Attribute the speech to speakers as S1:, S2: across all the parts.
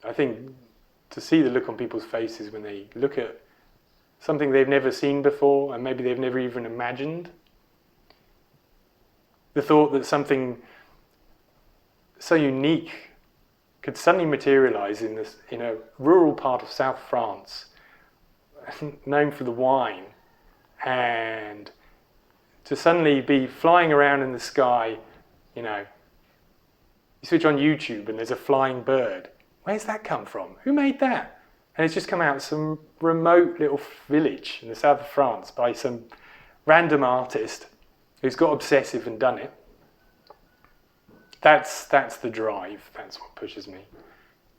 S1: I think to see the look on people's faces when they look at something they've never seen before and maybe they've never even imagined, the thought that something so unique could suddenly materialize in this, in a rural part of South France, known for the wine, and to suddenly be flying around in the sky, you know, you switch on YouTube and there's a flying bird. Where's that come from? Who made that? And it's just come out of some remote little village in the south of France by some random artist who's got obsessive and done it. That's the drive. That's what pushes me.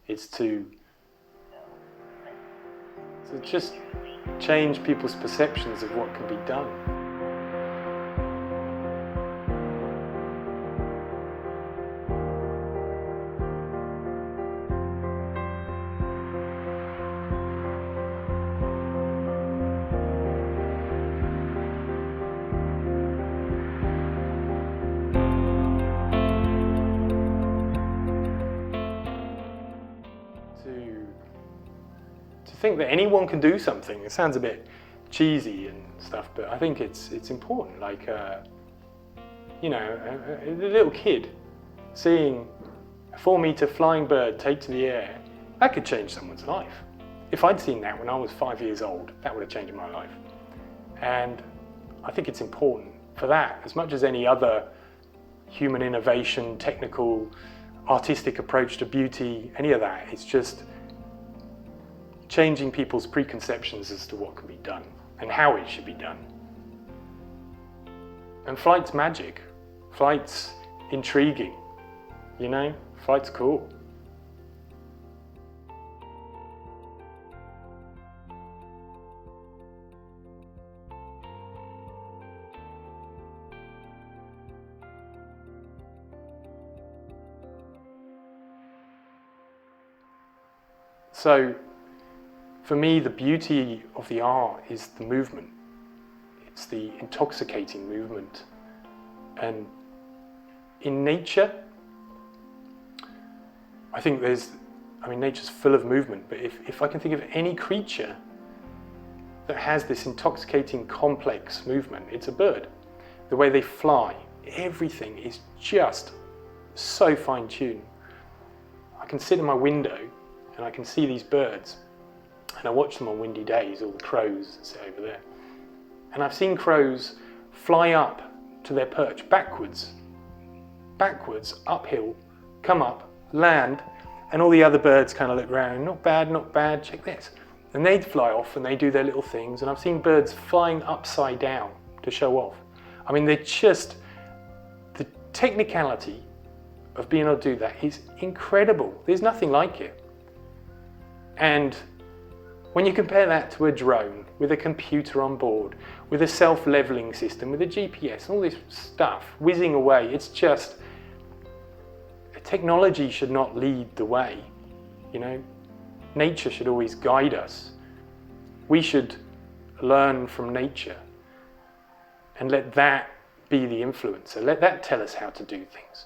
S1: It's to just change people's perceptions of what can be done. To think that anyone can do something, it sounds a bit cheesy and stuff, but I think it's important. Like, you know, a little kid seeing a 4-meter flying bird take to the air, that could change someone's life. If I'd seen that when I was 5 years old, that would have changed my life. And I think it's important for that, as much as any other human innovation, technical, artistic approach to beauty, any of that. It's just changing people's preconceptions as to what can be done and how it should be done. And flight's magic. Flight's intriguing, you know? Flight's cool. So, for me, the beauty of the art is the movement. It's the intoxicating movement. And in nature, I think nature's full of movement, but if I can think of any creature that has this intoxicating, complex movement, it's a bird. The way they fly, everything is just so fine-tuned. I can sit in my window and I can see these birds, and I watch them on windy days, all the crows that sit over there. And I've seen crows fly up to their perch backwards, uphill, come up, land, and all the other birds kind of look around, not bad, check this. And they'd fly off and they do their little things, and I've seen birds flying upside down to show off. I mean, they're just, the technicality of being able to do that is incredible. There's nothing like it. And when you compare that to a drone with a computer on board, with a self-leveling system, with a GPS, all this stuff whizzing away, it's just, technology should not lead the way, you know? Nature should always guide us. We should learn from nature and let that be the influencer. Let that tell us how to do things.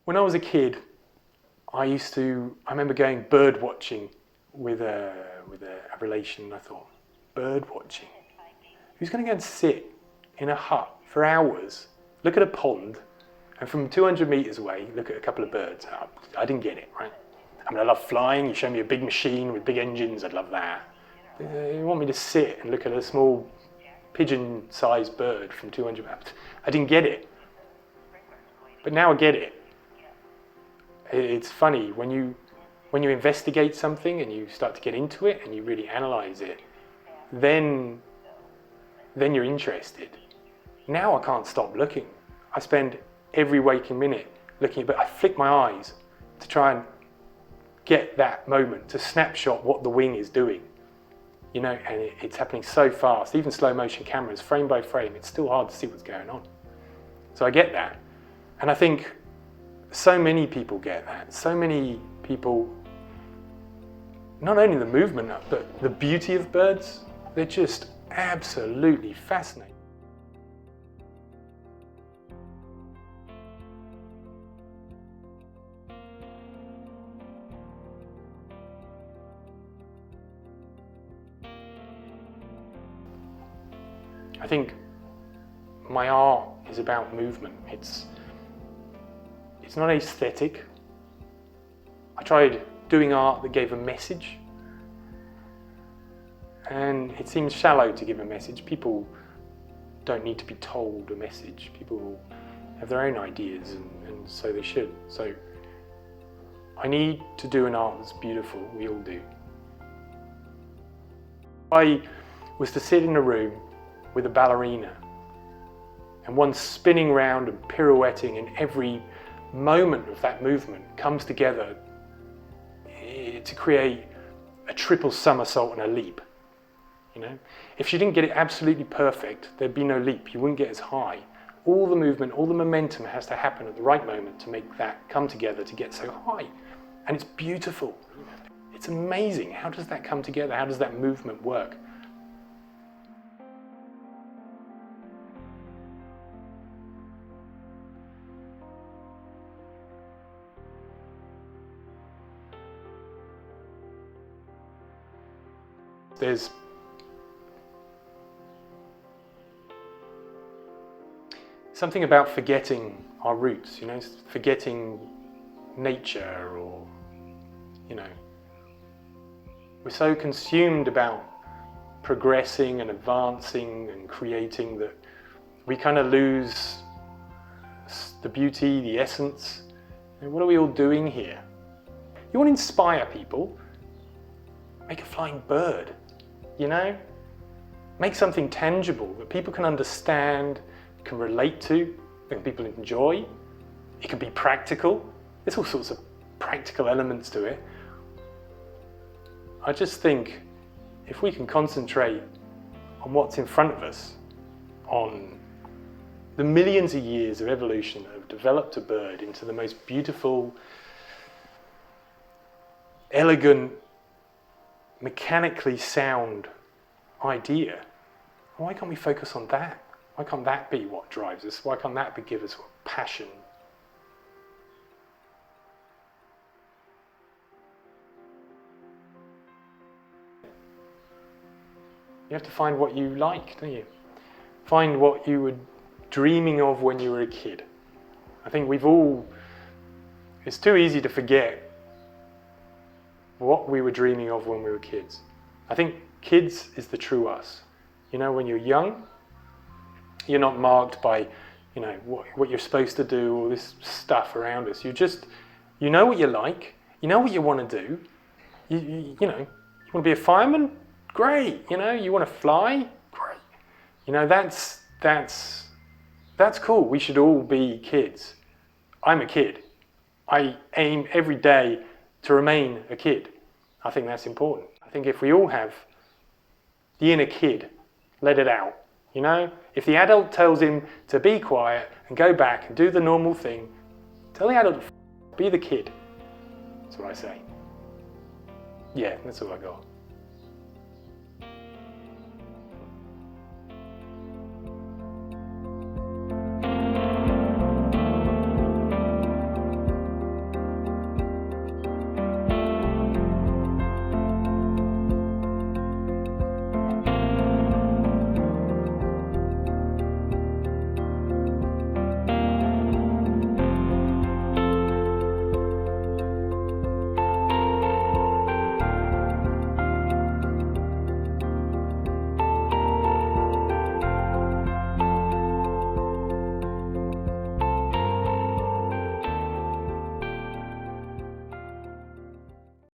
S1: When I was a kid, I remember going bird watching with a relation. I thought, bird watching? Who's going to go and sit in a hut for hours, look at a pond, and from 200 meters away, look at a couple of birds? I didn't get it, right? I mean, I love flying. You show me a big machine with big engines, I'd love that. You want me to sit and look at a small pigeon-sized bird from 200 meters? I didn't get it. But now I get it. It's funny, when you investigate something and you start to get into it and you really analyze it, then you're interested. Now I can't stop looking. I spend every waking minute looking, but I flick my eyes to try and get that moment, to snapshot what the wing is doing. You know, and it's happening so fast. Even slow motion cameras, frame by frame, it's still hard to see what's going on. So I get that. And I think so many people get that. So many people not only the movement, but the beauty of birds. They're just absolutely fascinating. I think my art is about movement. It's not aesthetic. I tried doing art that gave a message, and it seems shallow to give a message. People don't need to be told a message. People have their own ideas, and so they should. So I need to do an art that's beautiful. We all do. I was to sit in a room with a ballerina, and one spinning round and pirouetting, and every moment of that movement comes together to create a triple somersault and a leap. You know, if she didn't get it absolutely perfect, there'd be no leap. You wouldn't get as high. All the movement, all the momentum has to happen at the right moment to make that come together to get so high. And it's beautiful. It's amazing. How does that come together? How does that movement work? There's something about forgetting our roots, you know, forgetting nature, or, you know, we're so consumed about progressing and advancing and creating that we kind of lose the beauty, the essence. You know, what are we all doing here? You want to inspire people? Make a flying bird. You know, make something tangible that people can understand, can relate to, that people enjoy. It can be practical. There's all sorts of practical elements to it. I just think if we can concentrate on what's in front of us, on the millions of years of evolution that have developed a bird into the most beautiful, elegant, mechanically sound idea. Why can't we focus on that? Why can't that be what drives us? Why can't that give us passion? You have to find what you like, don't you? Find what you were dreaming of when you were a kid. I think it's too easy to forget what we were dreaming of when we were kids. I think kids is the true us. You know, when you're young, you're not marked by, you know, what you're supposed to do, all this stuff around us. You know what you like, you know what you want to do. You know, you want to be a fireman? Great. You know, you want to fly? Great. You know, that's cool. We should all be kids. I'm a kid. I aim every day to remain a kid. I think that's important. I think if we all have the inner kid, let it out. You know, if the adult tells him to be quiet and go back and do the normal thing, tell the adult to be the kid. That's what I say. Yeah, that's all I got.